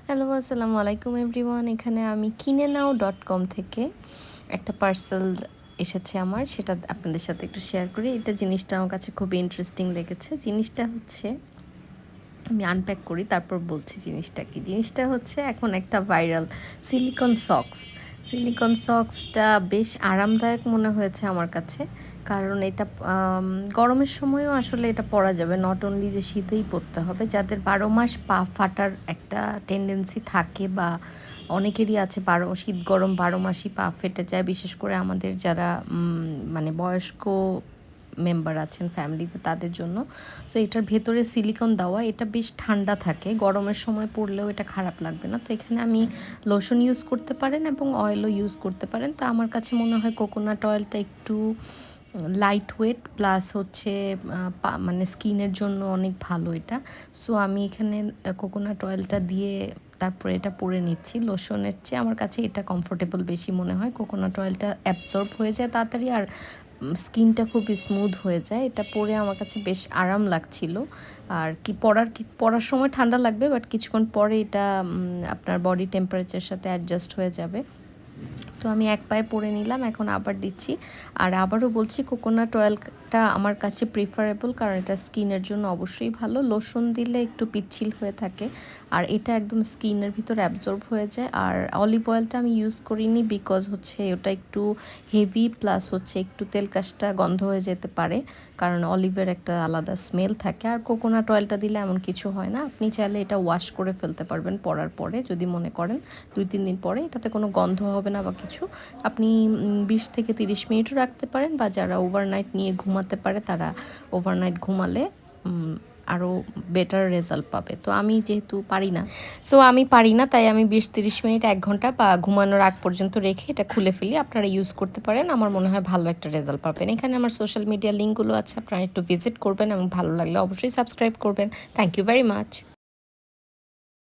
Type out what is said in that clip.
Hello, আসসালামু আলাইকুম everyone. এখানে আমি কিনেনাও.com থেকে একটা পার্সেল এসেছে আমার, সেটা আপনাদের সাথে একটু শেয়ার করি। জিনিসটা আমার কাছে খুবই ইন্টারেস্টিং লেগেছে। জিনিসটা হচ্ছে, আমি আনপ্যাক করি তারপর বলছি জিনিসটা কি। জিনিসটা হচ্ছে এখন একটা ভাইরাল সিলিকন সক্স। সিলিকন সক্সটা বেশ আরামদায়ক মনে হয়েছে আমার কাছে, কারণ এটা গরমের সময়ও আসলে এটা পরা যাবে, নট অনলি যে শীতেই পরতে হবে। যাদের 12 মাস পা ফাটার একটা টেন্ডেন্সি থাকে, বা অনেকেরই আছে শীত গরম 12 মাসই পা ফেটে যায়, বিশেষ করে আমাদের যারা মানে বয়স্ক মেম্বার আছেন ফ্যামিলিতে, তাদের জন্য। সো এটার ভেতরে সিলিকন দেওয়া, এটা বেশ ঠান্ডা থাকে, গরমের সময় পরলেও এটা খারাপ লাগবে না। তো এখানে আমি লোশন ইউজ করতে পারেন এবং অয়েলও ইউজ করতে পারেন। তো আমার কাছে মনে হয় কোকোনাট অয়েলটা একটু লাইট ওয়েট, প্লাস হচ্ছে মানে স্কিনের জন্য অনেক ভালো এটা। সো আমি এখানে কোকোনাট অয়েলটা দিয়ে তারপরে এটা পরে নিচ্ছি। লোশনের চেয়ে আমার কাছে এটা কমফোর্টেবল বেশি মনে হয়। কোকোনাট অয়েলটা অ্যাবজর্ব হয়ে যায় তাড়াতাড়ি, আর স্কিনটা খুব স্মুথ হয়ে যায়। এটা পরে আমার কাছে বেশ আরাম লাগছিল। আর পরার সময় ঠান্ডা লাগবে, বাট কিছুক্ষণ পরে এটা আপনার বডি টেম্পারেচারের সাথে অ্যাডজাস্ট হয়ে যাবে। তো আমি এক পায়ে পরে নিলাম, এখন আবার দিচ্ছি। আর আবারও বলছি, কোকোনাট অয়েলটা আমার কাছে প্রিফারেবল, কারণ এটা স্কিনের জন্য অবশ্যই ভালো। লোশন দিলে একটু পিচ্ছিল হয়ে থাকে, আর এটা একদম স্কিনের ভিতর অ্যাবজর্ব হয়ে যায়। আর অলিভ অয়েলটা আমি ইউজ করিনি, বিকজ হচ্ছে ওটা একটু হেভি, প্লাস হচ্ছে একটু তেলকাশটা গন্ধ হয়ে যেতে পারে, কারণ অলিভের একটা আলাদা স্মেল থাকে। আর কোকোনাট অয়েলটা দিলে এমন কিছু হয় না, আপনি চাইলে এটা ওয়াশ করে ফেলতে পারবেন পরার পরে, যদি মনে করেন 2-3 দিন পরে। এটাতে কোনো গন্ধ হবে না বা কিছু। আপনি 20 থেকে 30 মিনিটও রাখতে পারেন, বা যারা ওভারনাইট নিয়ে ঘুমাতে পারে তারা ওভারনাইট ঘুমালে আরও বেটার রেজাল্ট পাবে। তো আমি যেহেতু পারি না, তাই আমি 20-30 মিনিট, 1 ঘন্টা বা ঘুমানোর আগ পর্যন্ত রেখে এটা খুলে ফেলি। আপনারা ইউজ করতে পারেন, আমার মনে হয় ভালো একটা রেজাল্ট পাবেন। এখানে আমার সোশ্যাল মিডিয়া লিঙ্কগুলো আছে, আপনারা একটু ভিজিট করবেন এবং ভালো লাগলে অবশ্যই সাবস্ক্রাইব করবেন। Thank you very much.